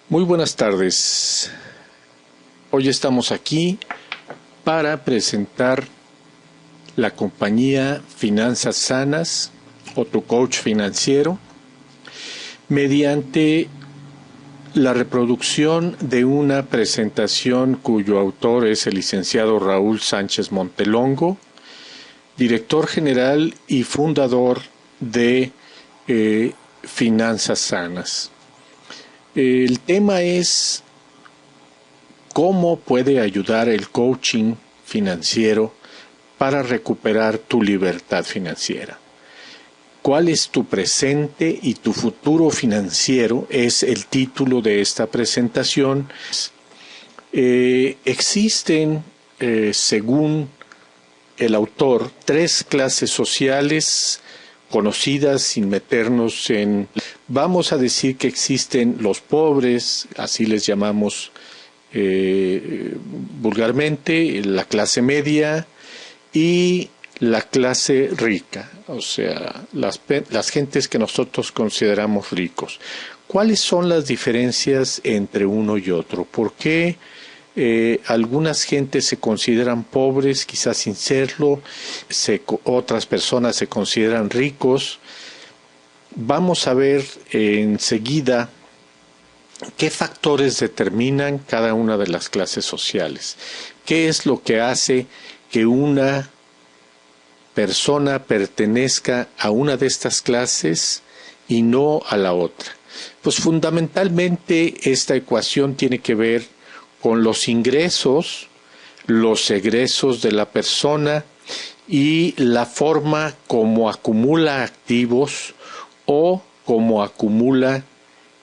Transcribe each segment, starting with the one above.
Muy buenas tardes. Hoy estamos aquí para presentar la compañía Finanzas Sanas o tu coach financiero mediante la reproducción de una presentación cuyo autor es el licenciado Raúl Sánchez Montelongo, director general y fundador de Finanzas Sanas. El tema es cómo puede ayudar el coaching financiero para recuperar tu libertad financiera. ¿Cuál es tu presente y tu futuro financiero? Es el título de esta presentación. Existen, según el autor, 3 clases sociales conocidas sin meternos en... Vamos a decir que existen los pobres, así les llamamos vulgarmente, la clase media y la clase rica, o sea, las gentes que nosotros consideramos ricos. ¿Cuáles son las diferencias entre uno y otro? ¿Por qué algunas gentes se consideran pobres, quizás sin serlo, otras personas se consideran ricos? Vamos a ver enseguida qué factores determinan cada una de las clases sociales. ¿Qué es lo que hace que una persona pertenezca a una de estas clases y no a la otra? Pues fundamentalmente esta ecuación tiene que ver con los ingresos, los egresos de la persona y la forma como acumula activos o como acumula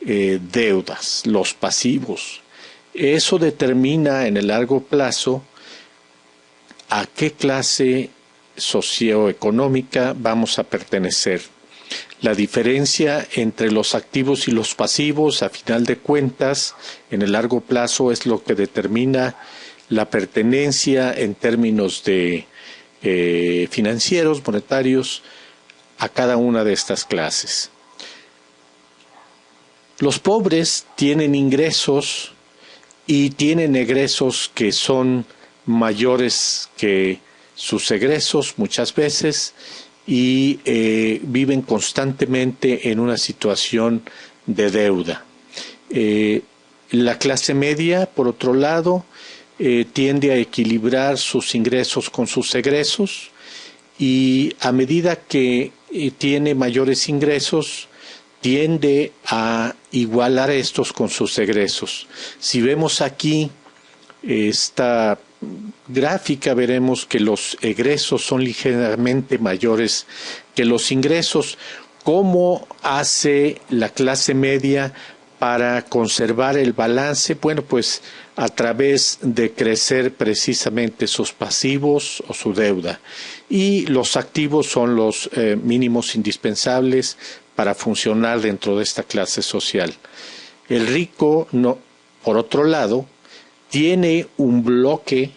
deudas, los pasivos. Eso determina en el largo plazo a qué clase socioeconómica vamos a pertenecer. La diferencia entre los activos y los pasivos, a final de cuentas, en el largo plazo es lo que determina la pertenencia en términos de financieros, monetarios, a cada una de estas clases. Los pobres tienen ingresos y tienen egresos que son mayores que sus egresos muchas veces y viven constantemente en una situación de deuda. La clase media, por otro lado, tiende a equilibrar sus ingresos con sus egresos y a medida que tiene mayores ingresos, tiende a igualar estos con sus egresos. Si vemos aquí esta gráfica, veremos que los egresos son ligeramente mayores que los ingresos. ¿Cómo hace la clase media para conservar el balance? Bueno, pues a través de crecer precisamente sus pasivos o su deuda. Y los activos son los mínimos indispensables para funcionar dentro de esta clase social. El rico, no, por otro lado, tiene un bloque,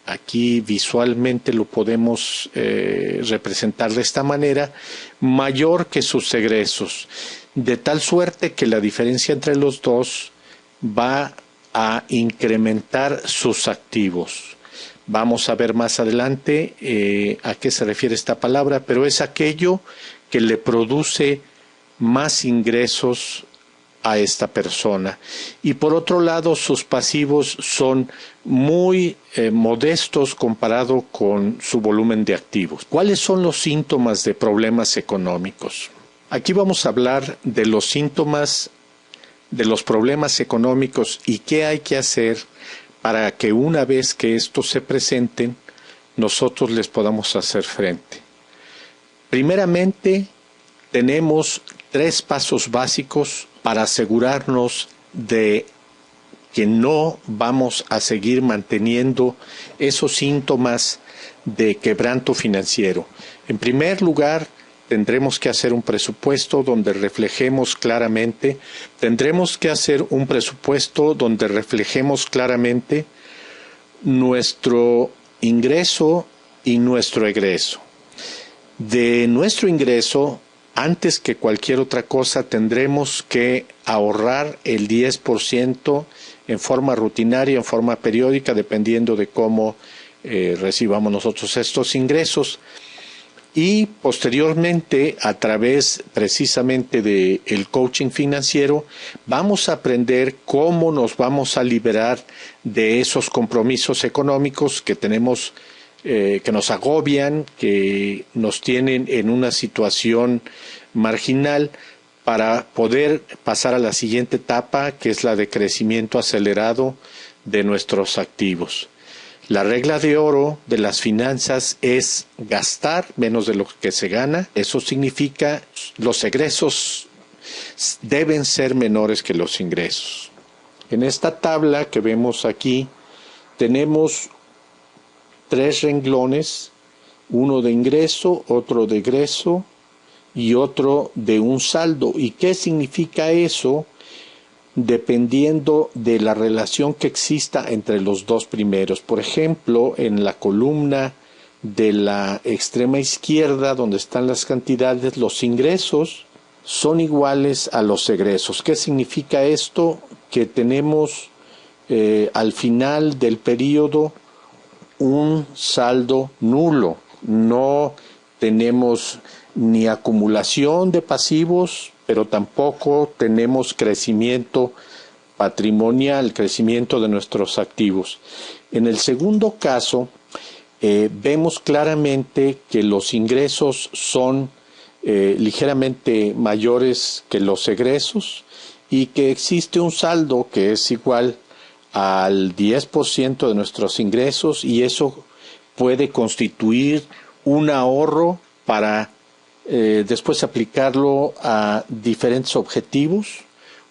aquí visualmente lo podemos representar de esta manera, mayor que sus egresos, de tal suerte que la diferencia entre los dos va a incrementar sus activos. Vamos a ver más adelante a qué se refiere esta palabra, pero es aquello que le produce más ingresos a esta persona. Y por otro lado, sus pasivos son muy modestos comparado con su volumen de activos. ¿Cuáles son los síntomas de problemas económicos? Aquí vamos a hablar de los síntomas de los problemas económicos y qué hay que hacer para que una vez que estos se presenten, nosotros les podamos hacer frente. Primeramente, tenemos 3 pasos básicos para asegurarnos de que no vamos a seguir manteniendo esos síntomas de quebranto financiero. En primer lugar, tendremos que hacer un presupuesto donde reflejemos claramente, nuestro ingreso y nuestro egreso. De nuestro ingreso, antes que cualquier otra cosa tendremos que ahorrar el 10% en forma rutinaria, en forma periódica, dependiendo de cómo recibamos nosotros estos ingresos. Y posteriormente, a través precisamente del coaching financiero, vamos a aprender cómo nos vamos a liberar de esos compromisos económicos que tenemos, que nos agobian, que nos tienen en una situación marginal, para poder pasar a la siguiente etapa, que es la de crecimiento acelerado de nuestros activos. La regla de oro de las finanzas es gastar menos de lo que se gana. Eso significa los egresos deben ser menores que los ingresos. En esta tabla que vemos aquí tenemos 3 renglones, uno de ingreso, otro de egreso y otro de un saldo. ¿Y qué significa eso? Dependiendo de la relación que exista entre los dos primeros. Por ejemplo, en la columna de la extrema izquierda, donde están las cantidades, los ingresos son iguales a los egresos. ¿Qué significa esto? Que tenemos al final del periodo un saldo nulo. No tenemos ni acumulación de pasivos, pero tampoco tenemos crecimiento patrimonial, crecimiento de nuestros activos. En el segundo caso, vemos claramente que los ingresos son ligeramente mayores que los egresos y que existe un saldo que es igual al 10% de nuestros ingresos, y eso puede constituir un ahorro para después aplicarlo a diferentes objetivos.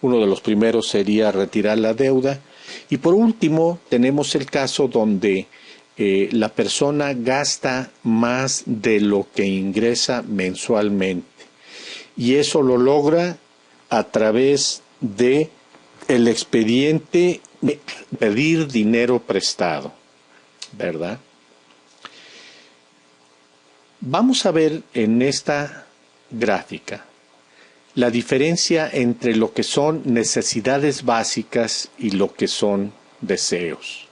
Uno de los primeros sería retirar la deuda. Y por último, tenemos el caso donde la persona gasta más de lo que ingresa mensualmente. Y eso lo logra a través de el expediente de pedir dinero prestado, ¿verdad? Vamos a ver en esta gráfica la diferencia entre lo que son necesidades básicas y lo que son deseos.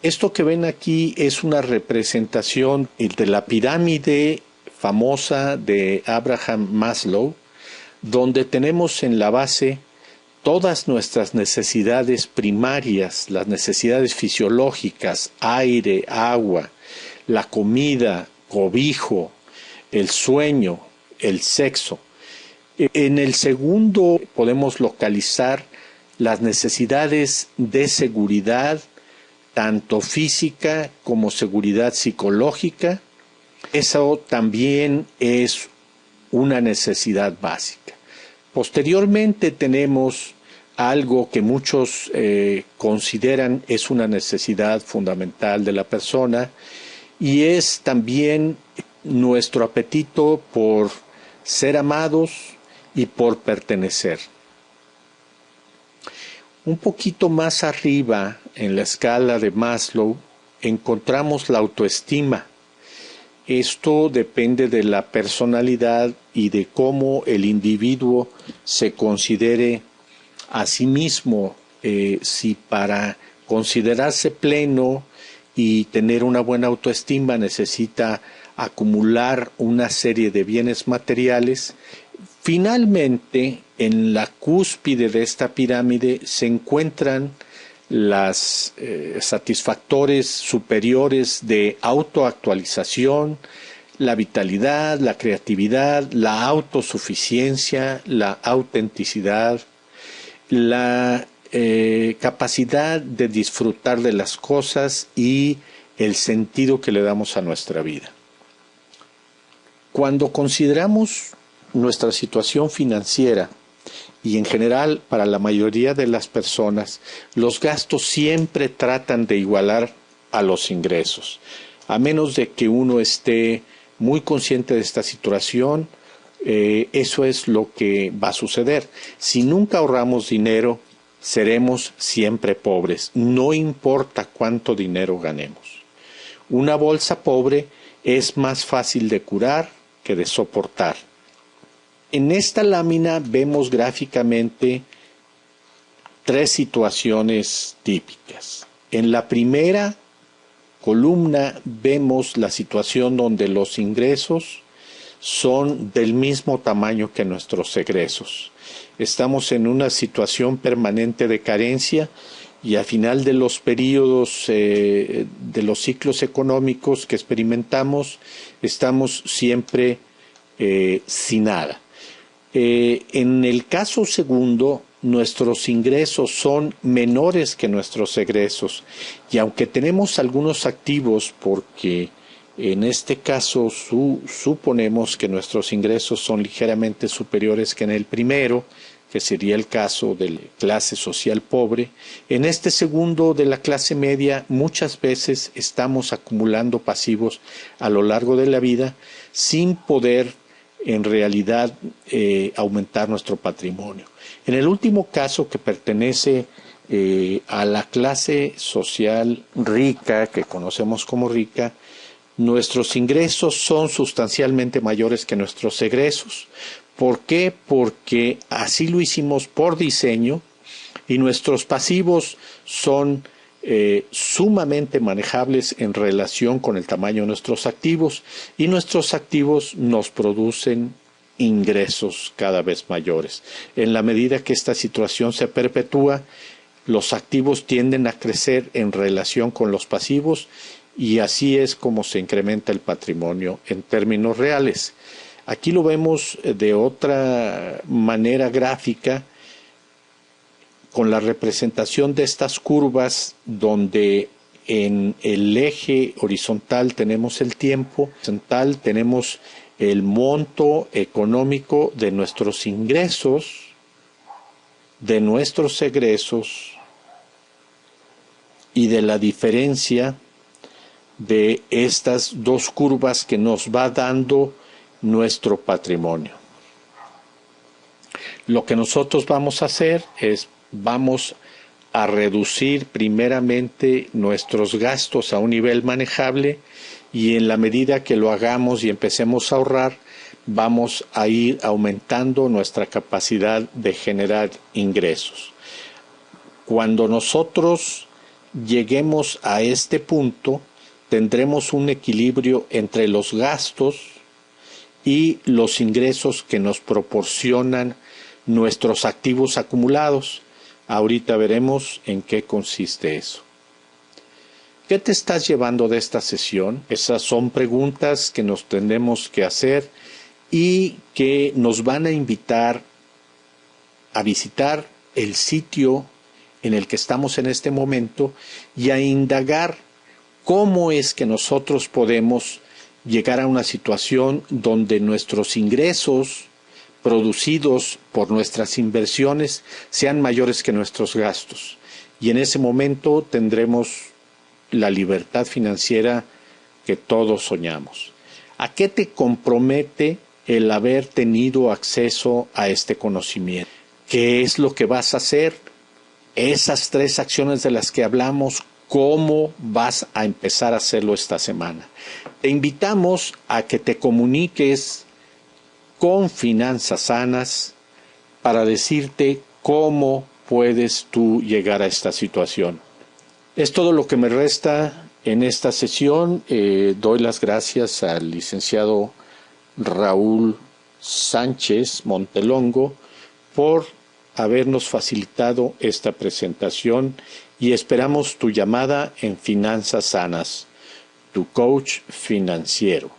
Esto que ven aquí es una representación de la pirámide famosa de Abraham Maslow, donde tenemos en la base todas nuestras necesidades primarias, las necesidades fisiológicas, aire, agua, la comida, cobijo, el sueño, el sexo. En el segundo podemos localizar las necesidades de seguridad, tanto física como seguridad psicológica. Eso también es una necesidad básica. Posteriormente tenemos algo que muchos consideran es una necesidad fundamental de la persona, y es también nuestro apetito por ser amados y por pertenecer. Un poquito más arriba en la escala de Maslow encontramos la autoestima. Esto depende de la personalidad y de cómo el individuo se considere a sí mismo. Si para considerarse pleno y tener una buena autoestima necesita acumular una serie de bienes materiales. Finalmente, en la cúspide de esta pirámide se encuentran las satisfactores superiores de autoactualización, la vitalidad, la creatividad, la autosuficiencia, la autenticidad, la capacidad de disfrutar de las cosas y el sentido que le damos a nuestra vida. Cuando consideramos nuestra situación financiera, y en general para la mayoría de las personas, los gastos siempre tratan de igualar a los ingresos. A menos de que uno esté muy consciente de esta situación, eso es lo que va a suceder. Si nunca ahorramos dinero, seremos siempre pobres, no importa cuánto dinero ganemos. Una bolsa pobre es más fácil de curar que de soportar. En esta lámina vemos gráficamente tres situaciones típicas. En la primera columna vemos la situación donde los ingresos son del mismo tamaño que nuestros egresos. Estamos en una situación permanente de carencia y al final de los periodos de los ciclos económicos que experimentamos, estamos siempre sin nada. En el caso segundo, nuestros ingresos son menores que nuestros egresos y aunque tenemos algunos activos, porque en este caso suponemos que nuestros ingresos son ligeramente superiores que en el primero, que sería el caso de la clase social pobre, en este segundo de la clase media muchas veces estamos acumulando pasivos a lo largo de la vida sin poder en realidad aumentar nuestro patrimonio. En el último caso, que pertenece a la clase social rica, que conocemos como rica, nuestros ingresos son sustancialmente mayores que nuestros egresos. ¿Por qué? Porque así lo hicimos por diseño y nuestros pasivos son sumamente manejables en relación con el tamaño de nuestros activos y nuestros activos nos producen ingresos cada vez mayores. En la medida que esta situación se perpetúa, los activos tienden a crecer en relación con los pasivos y así es como se incrementa el patrimonio en términos reales. Aquí lo vemos de otra manera gráfica con la representación de estas curvas donde en el eje horizontal tenemos el tiempo, horizontal tenemos el monto económico de nuestros ingresos, de nuestros egresos y de la diferencia de estas dos curvas que nos va dando nuestro patrimonio. Lo que nosotros vamos a hacer es vamos a reducir primeramente nuestros gastos a un nivel manejable y en la medida que lo hagamos y empecemos a ahorrar, vamos a ir aumentando nuestra capacidad de generar ingresos. Cuando nosotros lleguemos a este punto, tendremos un equilibrio entre los gastos y los ingresos que nos proporcionan nuestros activos acumulados. Ahorita veremos en qué consiste eso. ¿Qué te estás llevando de esta sesión? Esas son preguntas que nos tenemos que hacer y que nos van a invitar a visitar el sitio en el que estamos en este momento y a indagar cómo es que nosotros podemos llegar a una situación donde nuestros ingresos producidos por nuestras inversiones sean mayores que nuestros gastos. Y en ese momento tendremos la libertad financiera que todos soñamos. ¿A qué te compromete el haber tenido acceso a este conocimiento? ¿Qué es lo que vas a hacer? Esas tres acciones de las que hablamos, ¿cómo vas a empezar a hacerlo esta semana? Te invitamos a que te comuniques con Finanzas Sanas para decirte cómo puedes tú llegar a esta situación. Es todo lo que me resta en esta sesión. Doy las gracias al licenciado Raúl Sánchez Montelongo por habernos facilitado esta presentación y esperamos tu llamada en Finanzas Sanas, tu coach financiero.